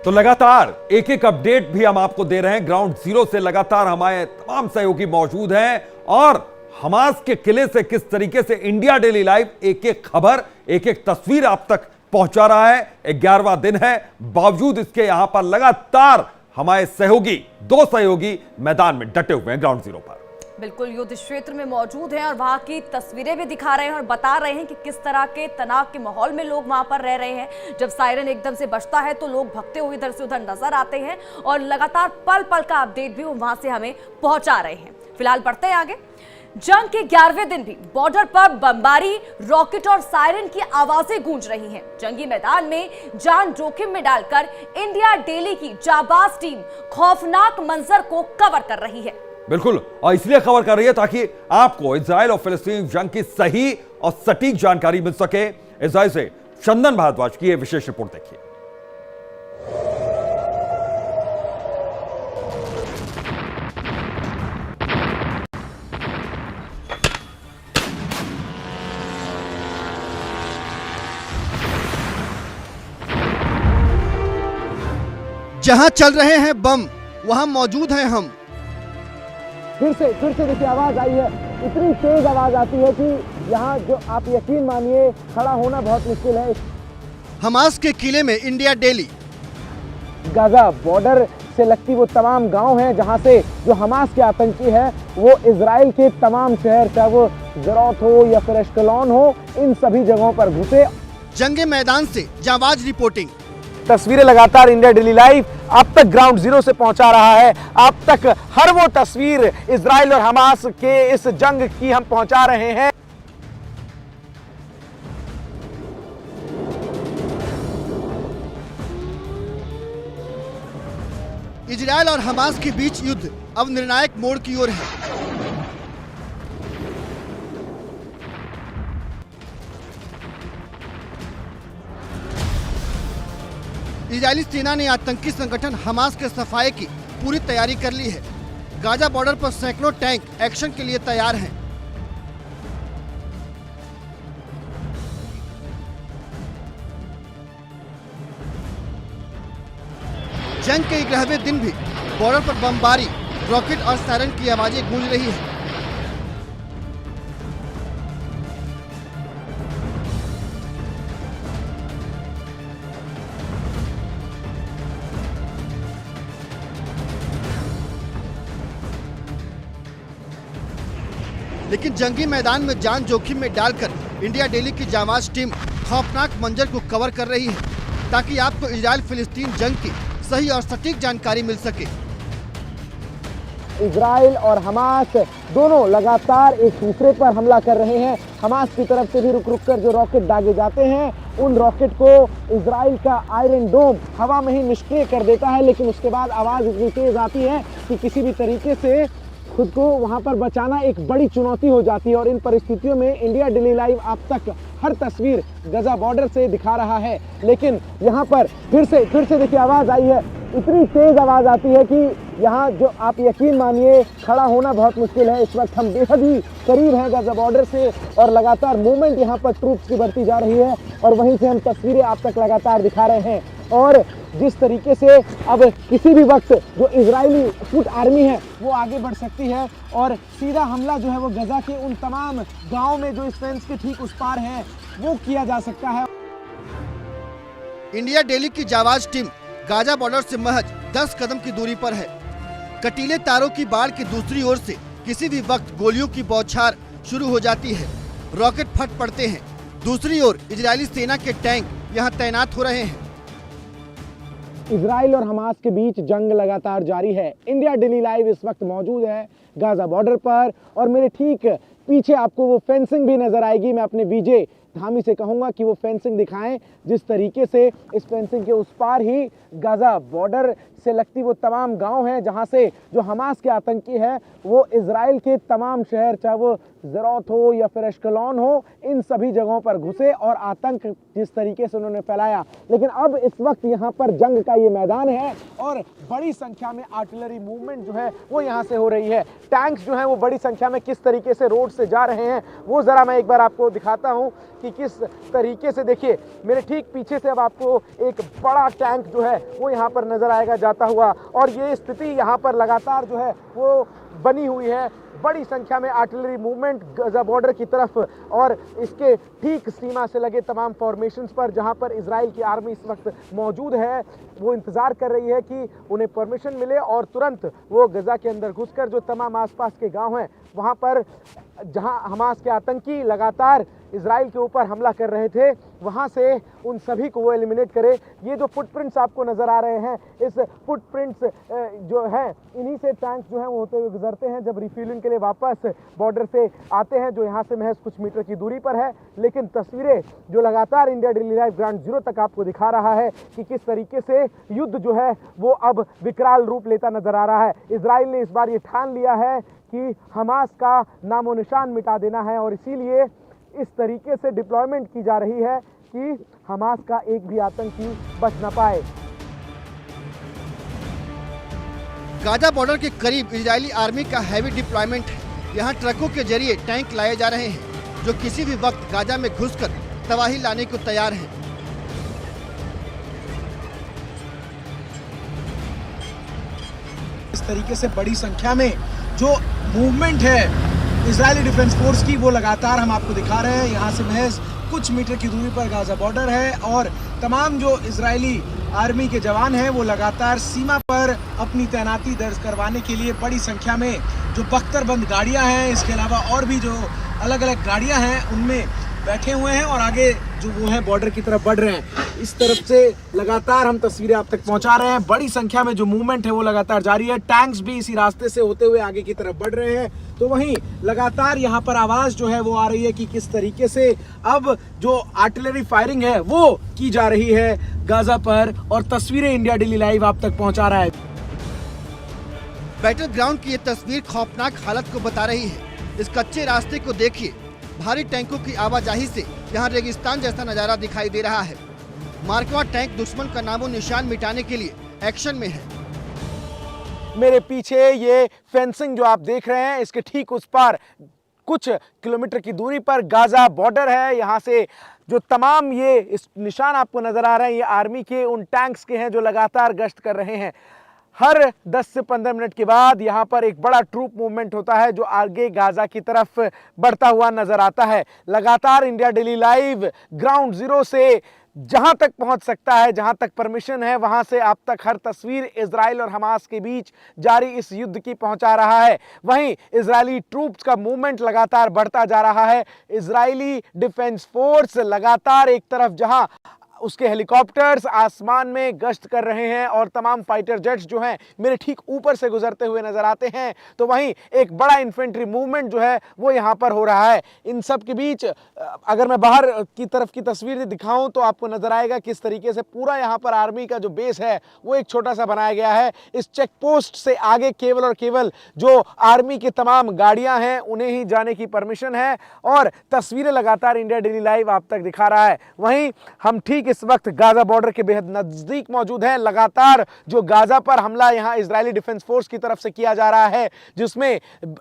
तो लगातार एक एक अपडेट भी हम आपको दे रहे हैं। ग्राउंड जीरो से लगातार हमारे तमाम सहयोगी मौजूद हैं और हमास के किले से किस तरीके से इंडिया डेली लाइव एक एक खबर, एक एक तस्वीर आप तक पहुंचा रहा है। 11वां दिन है, बावजूद इसके यहां पर लगातार हमारे सहयोगी, दो सहयोगी मैदान में डटे हुए हैं ग्राउंड जीरो पर। बिल्कुल युद्ध क्षेत्र में मौजूद हैं और वहां की तस्वीरें भी दिखा रहे हैं और बता रहे हैं कि किस तरह के तनाव के माहौल में लोग वहां पर रह रहे हैं। जब सायरन एकदम से बजता है तो लोग भगते हुए इधर से उधर नजर आते हैं और लगातार पल पल का अपडेट भी वहां से हमें पहुंचा रहे हैं। फिलहाल बढ़ते हैं आगे। जंग के 11वें दिन भी बॉर्डर पर बमबारी, रॉकेट और सायरन की आवाजें गूंज रही हैं। जंगी मैदान में जान जोखिम में डालकर इंडिया डेली की जाबाज टीम खौफनाक मंजर को कवर कर रही है। बिल्कुल, और इसलिए खबर कर रही है ताकि आपको इजराइल और फिलिस्तीन जंग की सही और सटीक जानकारी मिल सके। इजराइल से चंदन भारद्वाज की यह विशेष रिपोर्ट देखिए। जहां चल रहे हैं बम, वहां मौजूद हैं हम। फिर से देखिए आवाज आई है। इतनी तेज आवाज आती है कि यहाँ जो आप यकीन मानिए खड़ा होना बहुत मुश्किल है। हमास के किले में इंडिया डेली, गाजा बॉर्डर से लगती वो तमाम गांव हैं जहां से जो हमास के आतंकी है वो इजराइल के तमाम शहर, चाहे वो जरौत हो या फिर एश्कलॉन हो, इन सभी जगहों पर घुसे। जंगे मैदान से जाबाज रिपोर्टिंग। तस्वीरें लगातार इंडिया डेली लाइव अब तक ग्राउंड जीरो से पहुंचा रहा है। अब तक हर वो तस्वीर इजराइल और हमास के इस जंग की हम पहुंचा रहे हैं। इजराइल और हमास के बीच युद्ध अब निर्णायक मोड़ की ओर है। इजरायली सेना ने आतंकी संगठन हमास के सफाये की पूरी तैयारी कर ली है। गाजा बॉर्डर पर सैकड़ों टैंक एक्शन के लिए तैयार हैं। जंग के 11वें दिन भी बॉर्डर पर बमबारी, रॉकेट और सायरन की आवाजें गूंज रही है। लेकिन जंगी मैदान में जान जोखिम में डालकर इंडिया डेली की जाबाज टीम खौफनाक मंजर को कवर कर रही है ताकि आपको इजराइल फिलिस्तीन जंग की सही और सटीक जानकारी मिल सके। इजराइल और हमास दोनों लगातार एक दूसरे पर हमला कर रहे हैं। हमास की तरफ से भी रुक कर जो रॉकेट दागे जाते हैं, उन रॉकेट को इजराइल का आयरन डोम हवा में ही निष्क्रिय कर देता है। लेकिन उसके बाद आवाज़ इतनी तेज आती है कि किसी भी तरीके से खुद को वहां पर बचाना एक बड़ी चुनौती हो जाती है। और इन परिस्थितियों में इंडिया डेली लाइव आप तक हर तस्वीर गजा बॉर्डर से दिखा रहा है। लेकिन यहाँ पर फिर से देखिए आवाज़ आई है। इतनी तेज आवाज़ आती है कि यहाँ जो आप यकीन मानिए खड़ा होना बहुत मुश्किल है। इस वक्त हम बेहद ही करीब हैं गजा बॉर्डर से और लगातार मूवमेंट यहाँ पर ट्रूप्स की बढ़ती जा रही है और वहीं से हम तस्वीरें आप तक लगातार दिखा रहे हैं। और जिस तरीके से अब किसी भी वक्त जो इजरायली फुट आर्मी है वो आगे बढ़ सकती है और सीधा हमला जो है वो गजा के उन तमाम गांव में जो इस फेंस के ठीक उस पार है वो किया जा सकता है। इंडिया डेली की जाबाज टीम गाजा बॉर्डर से महज 10 कदम की दूरी पर है। कटीले तारों की बाढ़ की दूसरी ओर से किसी भी वक्त गोलियों की बौछार शुरू हो जाती है, रॉकेट फट पड़ते हैं। दूसरी ओर इजरायली सेना के टैंक यहाँ तैनात हो रहे हैं। इजराइल और हमास के बीच जंग लगातार जारी है। इंडिया डेली लाइव इस वक्त मौजूद है गाजा बॉर्डर पर और मेरे ठीक पीछे आपको वो फेंसिंग भी नजर आएगी। मैं अपने विजय धामी से कहूंगा कि वो फेंसिंग दिखाएं। जिस तरीके से इस फेंसिंग के उस पार ही गाजा बॉर्डर से लगती वो तमाम गांव हैं जहां से जो हमास के आतंकी है वो इजराइल के तमाम शहर, चाहे वो जरौत हो या फिर एश्कलॉन हो, इन सभी जगहों पर घुसे और आतंक जिस तरीके से उन्होंने फैलाया। लेकिन अब इस वक्त यहाँ पर जंग का ये मैदान है और बड़ी संख्या में आर्टिलरी मूवमेंट जो है वो यहाँ से हो रही है। टैंक्स जो हैं वो बड़ी संख्या में किस तरीके से रोड से जा रहे हैं वो ज़रा मैं एक बार आपको दिखाता हूँ कि किस तरीके से, देखिए मेरे ठीक पीछे से अब आपको एक बड़ा टैंक जो है वो यहाँ पर नजर आएगा जाता हुआ, और ये स्थिति यहाँ पर लगातार जो है वो बनी हुई है। बड़ी संख्या में आर्टिलरी मूवमेंट गाजा बॉर्डर की तरफ और इसके ठीक सीमा से लगे तमाम फॉर्मेशंस पर, जहां पर इजराइल की आर्मी इस वक्त मौजूद है, वो इंतजार कर रही है कि उन्हें परमिशन मिले और तुरंत वो गजा के अंदर घुसकर जो तमाम आसपास के गांव हैं वहां पर जहां हमास के आतंकी लगातार इजराइल के ऊपर हमला कर रहे थे, वहां से उन सभी को वो एलिमिनेट करे। ये जो फुटप्रिंट्स आपको नजर आ रहे हैं, इस फुटप्रिंट्स जो है इन्हीं से टैंक जो है वो होते हुए गुजरते हैं जब रिफ्यूलिंग के लिए वापस बॉर्डर से आते हैं, जो यहाँ से महज कुछ मीटर की दूरी पर है। लेकिन तस्वीरें जो लगातार India daily life ground zero तक आपको दिखा रहा है कि किस तरीके से युद्ध जो है वो अब विकराल रूप लेता नजर आ रहा है। इजराइल ने इस बार ये ठान लिया है कि हमास का नामो निशान मिटा देना है, और इसीलिए इस तरीके से डिप्लॉयमेंट की जा रही है कि हमास का एक भी आतंकी बच न पाए। गाजा बॉर्डर के करीब इजरायली आर्मी का हैवी डिप्लॉयमेंट है। यहाँ ट्रकों के जरिए टैंक लाए जा रहे हैं जो किसी भी वक्त गाजा में घुसकर तबाही लाने को तैयार हैं। इस तरीके से बड़ी संख्या में जो मूवमेंट है इजरायली डिफेंस फोर्स की वो लगातार हम आपको दिखा रहे हैं। यहाँ से महज कुछ मीटर की दूरी पर गाजा बॉर्डर है और तमाम जो इजरायली आर्मी के जवान हैं वो लगातार सीमा पर अपनी तैनाती दर्ज करवाने के लिए बड़ी संख्या में जो बख्तरबंद गाड़ियां हैं, इसके अलावा और भी जो अलग अलग गाड़ियां हैं उनमें बैठे हुए हैं और आगे जो वो है बॉर्डर की तरफ बढ़ रहे हैं। इस तरफ से लगातार हम तस्वीरें आप तक पहुंचा रहे हैं। बड़ी संख्या में जो मूवमेंट है वो लगातार जारी है। टैंक्स भी इसी रास्ते से होते हुए आगे की तरफ बढ़ रहे हैं। तो वहीं लगातार यहाँ पर आवाज जो है वो आ रही है कि किस तरीके से अब जो आर्टिलरी फायरिंग है वो की जा रही है गाजा पर, और तस्वीरें इंडिया डेली लाइव आप तक पहुंचा रहा है। बैटल ग्राउंड की ये तस्वीर खौफनाक हालत को बता रही है। इस कच्चे रास्ते को देखिए, भारी टैंकों की आवाजाही से यहाँ रेगिस्तान जैसा नजारा दिखाई दे रहा है। मार्कवा टैंक दुश्मन का नामो निशान मिटाने के लिए एक्शन में है। मेरे पीछे ये फेंसिंग जो आप देख रहे हैं, इसके ठीक उस पार कुछ किलोमीटर की दूरी पर गाजा बॉर्डर है। यहाँ से जो तमाम ये इस निशान आपको नजर आ रहे हैं, ये आर्मी के उन टैंक्स के हैं जो लगातार गश्त कर रहे हैं। हर 10 से 15 मिनट के बाद यहाँ पर एक बड़ा ट्रूप मूवमेंट होता है जो आगे गाजा की तरफ बढ़ता हुआ नजर आता है। लगातार India daily live ground zero से जहां तक पहुंच सकता है, जहां तक परमिशन है, वहां से आप तक हर तस्वीर इजराइल और हमास के बीच जारी इस युद्ध की पहुंचा रहा है। वहीं इजरायली ट्रूप्स का मूवमेंट लगातार बढ़ता जा रहा है। इजरायली डिफेंस फोर्स लगातार एक तरफ जहां उसके हेलीकॉप्टर्स आसमान में गश्त कर रहे हैं और तमाम फाइटर जेट्स जो हैं मेरे ठीक ऊपर से गुजरते हुए नजर आते हैं, तो वहीं एक बड़ा इन्फेंट्री मूवमेंट जो है वो यहाँ पर हो रहा है। इन सब के बीच अगर मैं बाहर की तरफ की तस्वीर दिखाऊं तो आपको नजर आएगा किस तरीके से पूरा यहाँ पर आर्मी का जो बेस है वो एक छोटा सा बनाया गया है। इस चेक पोस्ट से आगे केवल और केवल जो आर्मी की तमाम गाड़ियां हैं उन्हें ही जाने की परमिशन है, और तस्वीरें लगातार इंडिया डेली लाइव आप तक दिखा रहा है। वहीं हम ठीक इस वक्त गाजा बॉर्डर के बेहद नजदीक मौजूद हैं। लगातार जो गाजा पर हमला यहां इजरायली डिफेंस फोर्स की तरफ से किया जा रहा है, जिसमें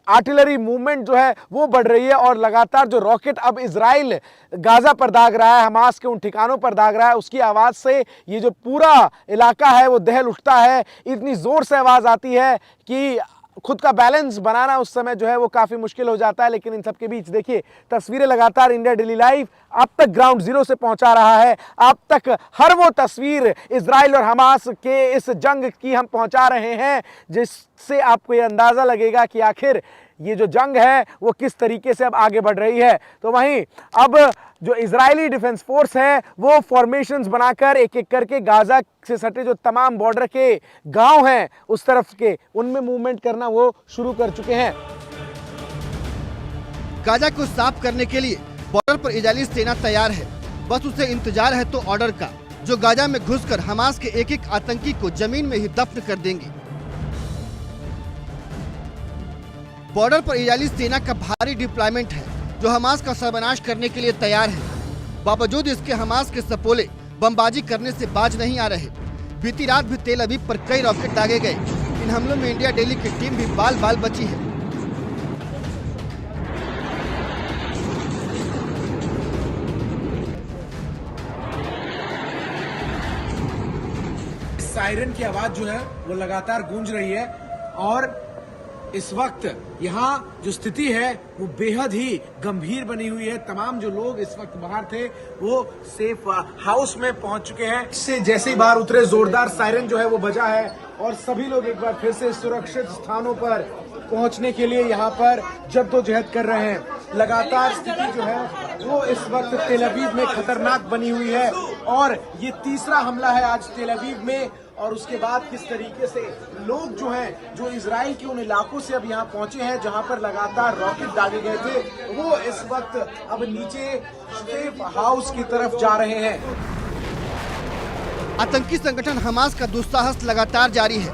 आर्टिलरी मूवमेंट जो है वो बढ़ रही है, और लगातार जो रॉकेट अब इजराइल गाजा पर दाग रहा है, हमास के उन ठिकानों पर दाग रहा है, उसकी आवाज से ये जो पूरा इलाका है वो दहल उठता है। इतनी जोर से आवाज आती है कि खुद का बैलेंस बनाना उस समय जो है वो काफी मुश्किल हो जाता है। लेकिन इन सब के बीच देखिए तस्वीरें लगातार इंडिया डेली लाइव आप तक ग्राउंड जीरो से पहुंचा रहा है। आप तक हर वो तस्वीर इजराइल और हमास के इस जंग की हम पहुंचा रहे हैं जिससे आपको ये अंदाजा लगेगा कि आखिर ये जो जंग है वो किस तरीके से अब आगे बढ़ रही है। तो वहीं अब जो इजरायली डिफेंस फोर्स है वो फॉर्मेशंस बनाकर एक एक करके गाजा से सटे जो तमाम बॉर्डर के गांव हैं उस तरफ के उनमें मूवमेंट करना वो शुरू कर चुके हैं। गाजा को साफ करने के लिए बॉर्डर पर इजरायली सेना तैयार है, बस उसे इंतजार है तो ऑर्डर का, जो गाजा में घुसकर हमास के एक एक आतंकी को जमीन में ही दफन कर देंगे। बॉर्डर पर इजरायली सेना का भारी डिप्लॉयमेंट है जो हमास का सर्वनाश करने के लिए तैयार है। बावजूद इसके हमास के सपोले बमबाजी करने से बाज नहीं आ रहे। बीती रात भी तेल अवीव पर कई रॉकेट दागे गए। इन हमलों में इंडिया डेली की टीम भी बाल बाल बची है। सायरन की आवाज जो है वो लगातार गूंज रही है और इस वक्त यहाँ जो स्थिति है वो बेहद ही गंभीर बनी हुई है। तमाम जो लोग इस वक्त बाहर थे वो सेफ हाउस में पहुंच चुके हैं। इससे जैसे ही बाहर उतरे जोरदार सायरन जो है वो बजा है और सभी लोग एक बार फिर से सुरक्षित स्थानों पर पहुंचने के लिए यहाँ पर जद्दोजहद कर रहे हैं। लगातार स्थिति जो है वो इस वक्त तेल अवीव में खतरनाक बनी हुई है और ये तीसरा हमला है आज तेल अवीव में। और उसके बाद किस तरीके से लोग जो हैं जो इजराइल के उन इलाकों से अब यहाँ पहुंचे हैं जहां पर लगातार रॉकेट दागे गए थे, वो इस वक्त अब नीचे सेफ हाउस की तरफ जा रहे हैं। आतंकी संगठन हमास का दुस्साहस लगातार जारी है।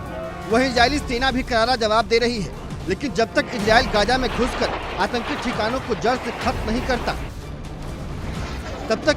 वहीं इजरायली सेना भी करारा जवाब दे रही है, लेकिन जब तक इजराइल गाजा में घुसकर आतंकी ठिकानों को जड़ से खत्म नहीं करता, तब तक